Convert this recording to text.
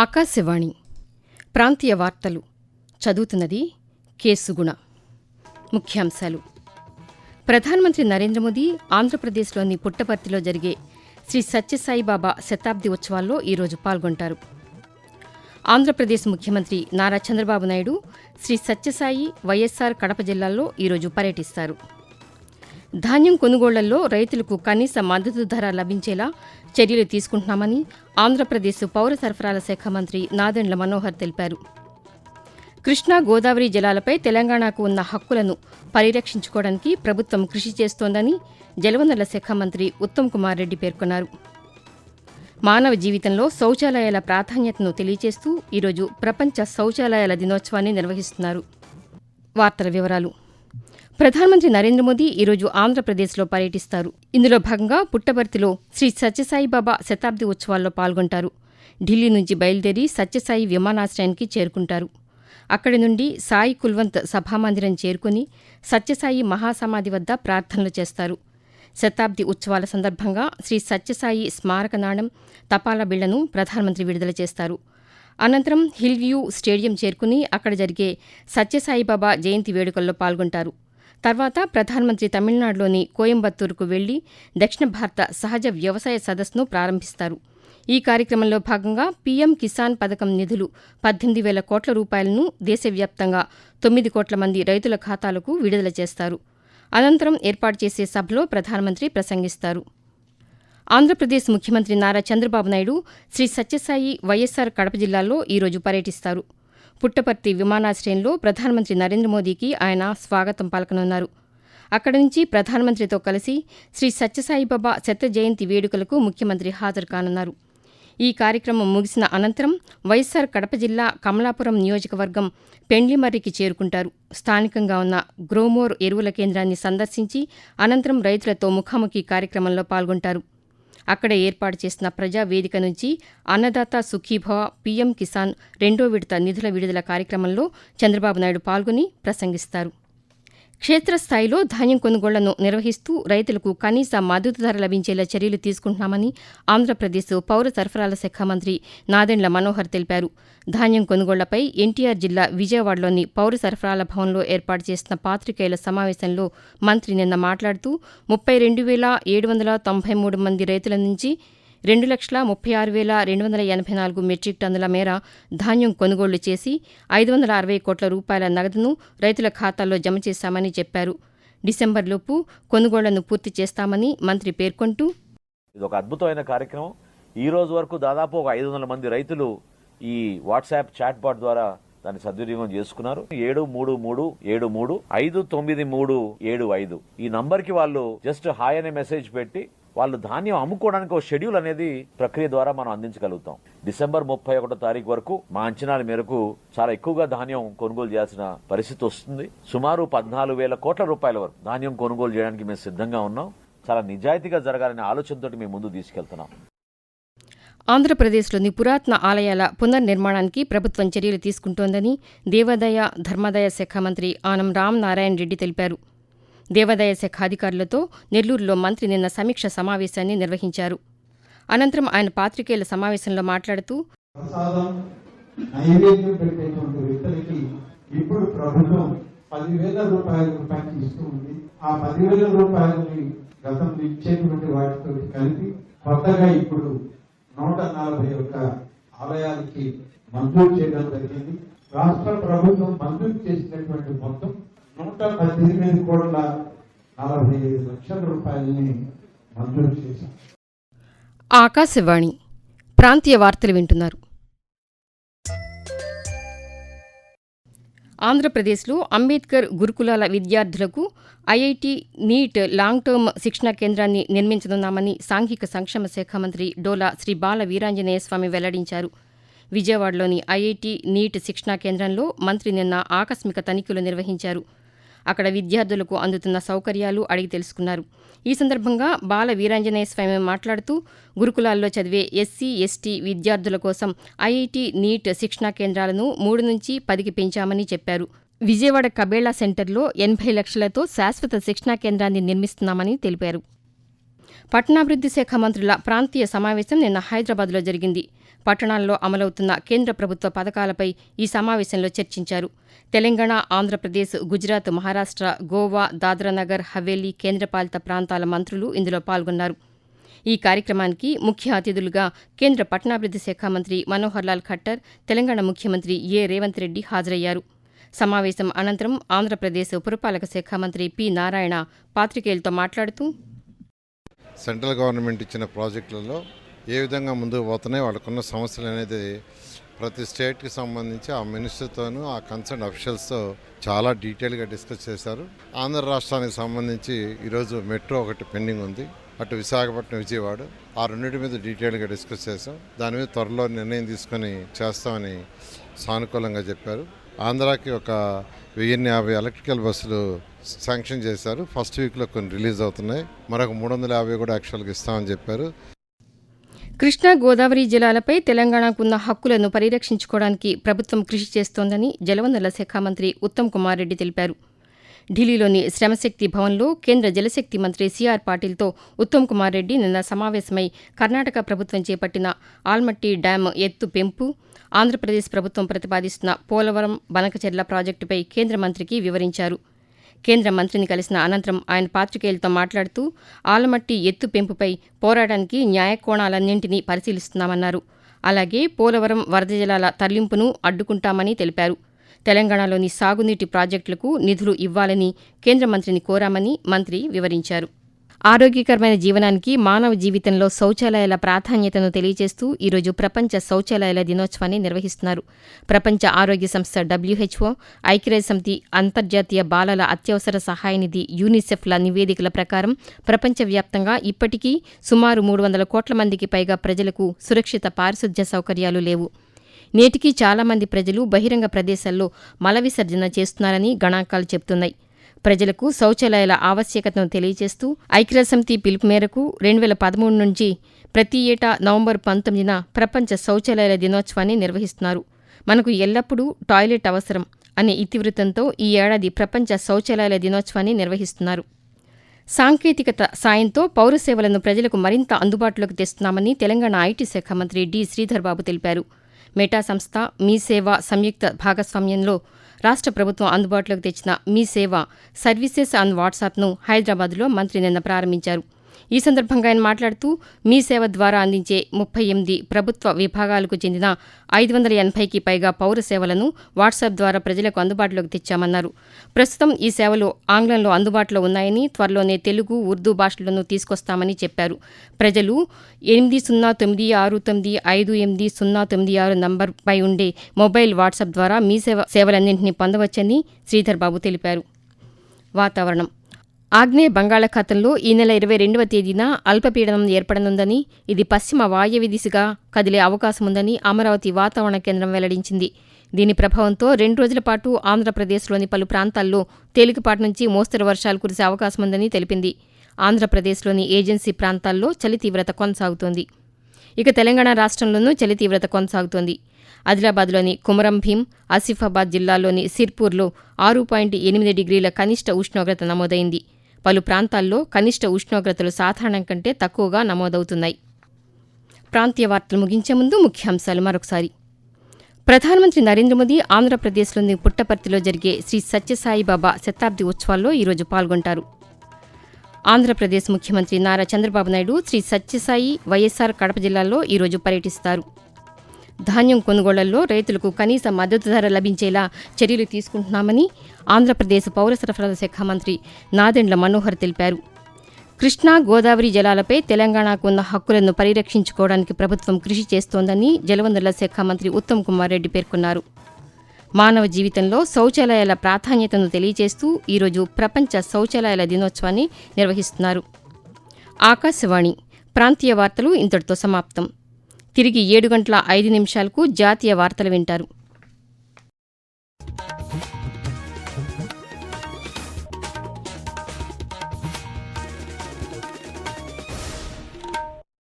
ఆకాశవాణి ప్రాంతీయ వార్తలు చదువుతున్నది కేసుగుణ. ముఖ్యాంశాలు. ప్రధానమంత్రి నరేంద్ర మోదీ ఆంధ్రప్రదేశ్లోని పుట్టపర్తిలో జరిగే శ్రీ సత్యసాయిబాబా శతాబ్ది ఉత్సవాల్లో ఈరోజు పాల్గొంటారు. ఆంధ్రప్రదేశ్ ముఖ్యమంత్రి నారా చంద్రబాబు నాయుడు శ్రీ సత్యసాయి, వైఎస్సార్ కడప జిల్లాల్లో ఈరోజు పర్యటిస్తారు. ధాన్యం కొనుగోళ్లలో రైతులకు కనీస మద్దతు ధర లభించేలా చర్యలు తీసుకుంటున్నామని ఆంధ్రప్రదేశ్ పౌర సరఫరాల శాఖ మంత్రి నాదెండ్ల మనోహర్ తెలిపారు. కృష్ణా, గోదావరి జలాలపై తెలంగాణకు ఉన్న హక్కులను పరిరక్షించుకోవడానికి ప్రభుత్వం కృషి చేస్తోందని జలవనరుల శాఖ మంత్రి ఉత్తమ్ కుమార్ రెడ్డి పేర్కొన్నారు. మానవ జీవితంలో శౌచాలయాల ప్రాధాన్యతను తెలియజేస్తూ ఈరోజు ప్రపంచ శౌచాలయాల దినోత్సవాన్ని నిర్వహిస్తున్నారు. వార్తల వివరాలు. ప్రధానమంత్రి నరేంద్ర మోదీ ఈరోజు ఆంధ్రప్రదేశ్లో పర్యటిస్తారు. ఇందులో భాగంగా పుట్టపర్తిలో శ్రీ సత్యసాయిబాబా శతాబ్ది ఉత్సవాల్లో పాల్గొంటారు. ఢిల్లీ నుంచి బయలుదేరి సత్యసాయి విమానాశ్రయానికి చేరుకుంటారు. అక్కడి నుండి సాయి కుల్వంత్ సభామందిరం చేరుకుని సత్యసాయి మహాసమాధి వద్ద ప్రార్థనలు చేస్తారు. శతాబ్ది ఉత్సవాల సందర్భంగా శ్రీ సత్యసాయి స్మారక నాణం, తపాలా బిళ్లను ప్రధానమంత్రి విడుదల చేస్తారు. అనంతరం హిల్ వ్యూ స్టేడియం చేరుకుని అక్కడ జరిగే సత్యసాయిబాబా జయంతి వేడుకల్లో పాల్గొంటారు. తర్వాత ప్రధానమంత్రి తమిళనాడులోని కోయంబత్తూరుకు వెళ్లి దక్షిణ భారత సహజ వ్యవసాయ సదస్సును ప్రారంభిస్తారు. ఈ కార్యక్రమంలో భాగంగా పీఎం కిసాన్ పథకం నిధులు 18,000 కోట్ల రూపాయలను దేశవ్యాప్తంగా 9 కోట్ల మంది రైతుల ఖాతాలకు విడుదల చేస్తారు. అనంతరం ఏర్పాటు చేసే సభలో ప్రధానమంత్రి ప్రసంగిస్తారు. ఆంధ్రప్రదేశ్ ముఖ్యమంత్రి నారా చంద్రబాబు నాయుడు శ్రీ సత్యసాయి, వైఎస్సార్ కడప జిల్లాల్లో ఈరోజు పర్యటిస్తారు. పుట్టపర్తి విమానాశ్రయంలో ప్రధానమంత్రి నరేంద్ర మోదీకి ఆయన స్వాగతం పలకనున్నారు. అక్కడి నుంచి ప్రధానమంత్రితో కలిసి శ్రీ సత్యసాయిబాబా శత జయంతి వేడుకలకు ముఖ్యమంత్రి హాజరు కానున్నారు. ఈ కార్యక్రమం ముగిసిన అనంతరం వైఎస్సార్ కడప జిల్లా కమలాపురం నియోజకవర్గం పెండ్లిమర్రికి చేరుకుంటారు. స్థానికంగా ఉన్న గ్రోమోర్ ఎరువుల కేంద్రాన్ని సందర్శించి అనంతరం రైతులతో ముఖాముఖి కార్యక్రమంలో పాల్గొంటారు. అక్కడ ఏర్పాటు చేసిన ప్రజావేదిక నుంచి అన్నదాత సుఖీభవ, పీఎం కిసాన్ 2వ విడత నిధుల విడుదల కార్యక్రమంలో చంద్రబాబు నాయుడు పాల్గొని ప్రసంగిస్తారు. క్షేత్రస్థాయిలో ధాన్యం కొనుగోళ్లను నిర్వహిస్తూ రైతులకు కనీస మద్దతు ధర లభించేలా చర్యలు తీసుకుంటున్నామని ఆంధ్రప్రదేశ్ పౌర సరఫరాల శాఖ మంత్రి నాదెండ్ల మనోహర్ తెలిపారు. ధాన్యం కొనుగోళ్లపై ఎన్టీఆర్ జిల్లా విజయవాడలోని పౌర సరఫరాల భవన్లో ఏర్పాటు చేసిన పాతికేయుల సమావేశంలో మంత్రి నిన్న మాట్లాడుతూ 32,793 మంది రైతుల నుంచి 2,36,284 మెట్రిక్ టన్నుల మేర ధాన్యం కొనుగోళ్లు చేసి 560 కోట్ల రూపాయల నగదును రైతుల ఖాతాల్లో జమ చేశామని చెప్పారు. డిసెంబర్లోపు కొనుగోళ్లను పూర్తి చేస్తామని మంత్రి పేర్కొంటూ, ఇది ఒక అద్భుతమైన కార్యక్రమం. ఈ రోజు వరకు దాదాపు ఒక 500 మంది రైతులు ఈ వాట్సాప్ చాట్ బాట్ ద్వారా దాన్ని సద్వినియోగం చేసుకున్నారు. 7337359375 ఈ నంబర్కి వాళ్ళు జస్ట్ హాయ్ అనే మెసేజ్ పెట్టి వాళ్ళు ధాన్యం అమ్ముకోవడానికి ఒక షెడ్యూల్ అనేది ప్రక్రియ ద్వారా మనం అందించగలుగుతాం. డిసెంబర్ 31 తారీఖు వరకు మా అంచనాల మేరకు చాలా ఎక్కువగా ధాన్యం కొనుగోలు చేయాల్సిన పరిస్థితి వస్తుంది. సుమారు 14,000 కోట్ల రూపాయల వరకు ధాన్యం కొనుగోలు చేయడానికి మేము సిద్ధంగా ఉన్నాం. చాలా నిజాయితీగా జరగాలనే ఆలోచనతో మేము ముందు తీసుకెళ్తున్నాం. ఆంధ్రప్రదేశ్లోని పురాతన ఆలయాల పునర్నిర్మాణానికి ప్రభుత్వం చర్యలు తీసుకుంటోందని దేవాదాయ, ధర్మాదాయ శాఖ మంత్రి ఆనం రామనారాయణ రెడ్డి తెలిపారు. దేవాదాయ శాఖ అధికారులతో నెల్లూరులో మంత్రి నిన్న సమీక్ష సమావేశాన్ని నిర్వహించారు. అనంతరం ఆయన పాతికేయుల సమావేశంలో మాట్లాడుతూ, ఇప్పుడు ప్రభుత్వం 10,000 రూపాయలు ఇస్తుంది. ఆ 10,000 రూపాయలని గతంలో ఇచ్చేటువంటి వాటితో కలిపి కొత్తగా ఇప్పుడు 141 ఆలయాలకి మంజూరు చేయడం జరిగింది. రాష్ట్ర ప్రభుత్వం మంజూరు చేసినటువంటి మొత్తం 118,45 లక్షల రూపాయలని మంజూరు చేశారు. ఆకాశవాణి ప్రాంతీయ వార్తలు వింటున్నారు. ఆంధ్రప్రదేశ్లో అంబేద్కర్ గురుకులాల విద్యార్థులకు ఐఐటి, నీట్ లాంగ్ టర్మ్ శిక్షణా కేంద్రాన్ని నిర్మించనున్నామని సాంఘిక సంక్షేమ శాఖ మంత్రి డోలా శ్రీ బాల వీరాంజనేయ స్వామి వెల్లడించారు. విజయవాడలోని ఐఐటి, నీట్ శిక్షణా కేంద్రంలో మంత్రి నిన్న ఆకస్మిక తనిఖీలు నిర్వహించారు. అక్కడ విద్యార్థులకు అందుతున్న సౌకర్యాలు అడిగి తెలుసుకున్నారు. ఈ సందర్భంగా బాల వీరాంజనేయ స్వామి మాట్లాడుతూ గురుకులాల్లో చదివే ఎస్సీ, ఎస్టీ విద్యార్థుల కోసం ఐఐటి, నీట్ శిక్షణా కేంద్రాలను 3 నుంచి 10కి పెంచామని చెప్పారు. విజయవాడ కబేళా సెంటర్లో 80 లక్షలతో శాశ్వత శిక్షణా కేంద్రాన్ని నిర్మిస్తున్నామని తెలిపారు. పట్టణాభివృద్ది శాఖ మంత్రుల ప్రాంతీయ సమావేశం నిన్న హైదరాబాద్లో జరిగింది. పట్టణాల్లో అమలవుతున్న కేంద్ర ప్రభుత్వ పథకాలపై ఈ సమావేశంలో చర్చించారు. తెలంగాణ, ఆంధ్రప్రదేశ్, గుజరాత్, మహారాష్ట, గోవా, దాద్రానగర్ హవేలీ కేంద్రపాలిత ప్రాంతాల మంత్రులు ఇందులో పాల్గొన్నారు. ఈ కార్యక్రమానికి ముఖ్య అతిథులుగా కేంద్ర పట్టణాభివృద్ది శాఖ మంత్రి మనోహర్ లాల్ ఖట్టర్, తెలంగాణ ముఖ్యమంత్రి రేవంత్ రెడ్డి హాజరయ్యారు. సమావేశం అనంతరం ఆంధ్రప్రదేశ్ పురపాలక శాఖ మంత్రి పి. నారాయణ పాతికేయులతో మాట్లాడుతూ, సెంట్రల్ గవర్నమెంట్ ఇచ్చిన ప్రాజెక్టులలో ఏ విధంగా ముందుకు పోతున్నాయి, వాళ్ళకున్న సమస్యలు అనేది ప్రతి స్టేట్కి సంబంధించి ఆ మినిస్టర్తోనూ ఆ కన్సర్న్ అఫీషియల్స్తో చాలా డీటెయిల్గా డిస్కస్ చేశారు. ఆంధ్ర రాష్ట్రానికి సంబంధించి ఈరోజు మెట్రో ఒకటి పెండింగ్ ఉంది, అటు విశాఖపట్నం, విజయవాడ, ఆ రెండింటి మీద డీటెయిల్గా డిస్కస్ చేశాం. దాని మీద త్వరలో నిర్ణయం తీసుకొని చేస్తామని సానుకూలంగా చెప్పారు. ఆంధ్రాకి ఒక 1050 ఎలక్ట్రికల్ బస్సులు శాంక్షన్ చేశారు. ఫస్ట్ వీక్లో కొన్ని రిలీజ్ అవుతున్నాయి. మరొక 350 కూడా యాక్చువల్గా ఇస్తామని చెప్పారు. కృష్ణా, గోదావరి జలాలపై తెలంగాణకు ఉన్న హక్కులను పరిరక్షించుకోవడానికి ప్రభుత్వం కృషి చేస్తోందని జలవనరుల శాఖ మంత్రి ఉత్తమ్ కుమార్ రెడ్డి తెలిపారు. ఢిల్లీలోని శ్రమశక్తి భవన్లో కేంద్ర జలశక్తి మంత్రి సిఆర్ పాటిల్తో ఉత్తమ్ కుమార్ రెడ్డి నిన్న సమావేశమై కర్ణాటక ప్రభుత్వం చేపట్టిన ఆల్మట్టి డ్యాం ఎత్తు పెంపు, ఆంధ్రప్రదేశ్ ప్రభుత్వం ప్రతిపాదిస్తున్న పోలవరం బనకచెర్ల ప్రాజెక్టుపై కేంద్ర మంత్రికి వివరించారు. కేంద్ర మంత్రిని కలిసిన అనంతరం ఆయన పాతికేయులతో మాట్లాడుతూ, ఆలమట్టి ఎత్తు పెంపుపై పోరాటానికి న్యాయకోణాలన్నింటినీ పరిశీలిస్తున్నామన్నారు. అలాగే పోలవరం వరద జలాల తరలింపును అడ్డుకుంటామని తెలిపారు. తెలంగాణలోని సాగునీటి ప్రాజెక్టులకు నిధులు ఇవ్వాలని కేంద్ర మంత్రిని కోరామని మంత్రి వివరించారు. ఆరోగ్యకరమైన జీవనానికి మానవ జీవితంలో శౌచాలయాల ప్రాధాన్యతను తెలియజేస్తూ ఈరోజు ప్రపంచ శౌచాలయాల దినోత్సవాన్ని నిర్వహిస్తున్నారు. ప్రపంచ ఆరోగ్య సంస్థ WHO, ఐక్యరాజ్యసమితి, అంతర్జాతీయ బాలల అత్యవసర సహాయ నిధి యూనిసెఫ్ల నివేదికల ప్రకారం ప్రపంచవ్యాప్తంగా ఇప్పటికీ సుమారు 300 కోట్ల మందికి పైగా ప్రజలకు సురక్షిత పారిశుధ్య సౌకర్యాలు లేవు. నేటికీ చాలామంది ప్రజలు బహిరంగ ప్రదేశాల్లో మల విసర్జన చేస్తున్నారని గణాంకాలు చెబుతున్నాయి. ప్రజలకు శౌచాలయాల ఆవశ్యకతను తెలియజేస్తూ ఐక్యరాజ్యసమితి పిలుపు మేరకు 2013 నుంచి ప్రతి ఏటా నవంబర్ 19న ప్రపంచ శౌచాలయాల దినోత్సవాన్ని నిర్వహిస్తున్నారు. మనకు ఎల్లప్పుడూ టాయిలెట్ అవసరం అనే ఇతివృత్తంతో ఈ ఏడాది ప్రపంచ శౌచాలయాల దినోత్సవాన్ని నిర్వహిస్తున్నారు. సాంకేతికత సాయంతో పౌర సేవలను ప్రజలకు మరింత అందుబాటులోకి తెస్తున్నామని తెలంగాణ ఐటీ శాఖ మంత్రి డి. శ్రీధర్ బాబు తెలిపారు. మెటా సంస్థ, మీ సేవ సంయుక్త భాగస్వామ్యంలో రాష్ట్ర ప్రభుత్వం అందుబాటులోకి తెచ్చిన మీ సేవ సర్వీసెస్ ఆన్ వాట్సాప్ను హైదరాబాద్లో మంత్రి నిన్న ప్రారంభించారు. ఈ సందర్భంగా ఆయన మాట్లాడుతూ, మీ సేవ ద్వారా అందించే 38 ప్రభుత్వ విభాగాలకు చెందిన 580కి పైగా పౌర సేవలను వాట్సాప్ ద్వారా ప్రజలకు అందుబాటులోకి తెచ్చామన్నారు. ప్రస్తుతం ఈ సేవలు ఆంగ్లంలో అందుబాటులో ఉన్నాయని, త్వరలోనే తెలుగు, ఉర్దూ భాషలను తీసుకొస్తామని చెప్పారు. ప్రజలు 8096958096 నంబర్పై ఉండే మొబైల్ వాట్సాప్ ద్వారా మీ సేవలన్నింటినీ పొందవచ్చని శ్రీధర్ బాబు తెలిపారు. వాతావరణం. ఆగ్నేయ బంగాళాఖాతంలో ఈ నెల 22వ తేదీన అల్పపీడనం ఏర్పడనుందని, ఇది పశ్చిమ వాయవ్య దిశగా కదిలే అవకాశముందని అమరావతి వాతావరణ కేంద్రం వెల్లడించింది. దీని ప్రభావంతో 2 రోజుల పాటు ఆంధ్రప్రదేశ్లోని పలు ప్రాంతాల్లో తేలికపాటి నుంచి మోస్తరు వర్షాలు కురిసే అవకాశముందని తెలిపింది. ఆంధ్రప్రదేశ్లోని ఏజెన్సీ ప్రాంతాల్లో చలి తీవ్రత కొనసాగుతోంది. ఇక తెలంగాణ రాష్ట్రంలోనూ చలి తీవ్రత కొనసాగుతోంది. ఆదిలాబాద్లోని కుమరం భీం, ఆసిఫాబాద్ జిల్లాల్లోని సిర్పూర్లో 6.8 డిగ్రీల కనిష్ట ఉష్ణోగ్రత నమోదైంది. పలు ప్రాంతాల్లో కనిష్ట ఉష్ణోగ్రతలు సాధారణం కంటే తక్కువగా నమోదవుతున్నాయి. ప్రాంతీయ వార్తలు ముగించే ముందు ముఖ్యాంశాలు మరొకసారి. ప్రధానమంత్రి నరేంద్ర మోదీ ఆంధ్రప్రదేశ్లోని పుట్టపర్తిలో జరిగే శ్రీ సత్యసాయిబాబా శతాబ్ది ఉత్సవాల్లో ఈరోజు పాల్గొంటారు. ఆంధ్రప్రదేశ్ ముఖ్యమంత్రి నారా చంద్రబాబు నాయుడు శ్రీ సత్యసాయి, వైఎస్సార్ కడప జిల్లాల్లో ఈరోజు పర్యటిస్తారు. ధాన్యం కొనుగోళ్లలో రైతులకు కనీస మద్దతు ధర లభించేలా చర్యలు తీసుకుంటున్నామని ఆంధ్రప్రదేశ్ పౌర సరఫరాల శాఖ మంత్రి నాదెండ్ల మనోహర్ తెలిపారు. కృష్ణా, గోదావరి జలాలపై తెలంగాణకు ఉన్న హక్కులను పరిరక్షించుకోవడానికి ప్రభుత్వం కృషి చేస్తోందని జలవనరుల శాఖ మంత్రి ఉత్తమ్ కుమార్ రెడ్డి పేర్కొన్నారు. మానవ జీవితంలో శౌచాలయాల ప్రాధాన్యతను తెలియజేస్తూ ఈరోజు ప్రపంచ శౌచాలయాల దినోత్సవాన్ని నిర్వహిస్తున్నారు. ఆకాశవాణి ప్రాంతీయ వార్తలు ఇంతటితో సమాప్తం. తిరిగి 7 గంటల 5 నిమిషాలకు జాతీయ వార్తలు వింటారు.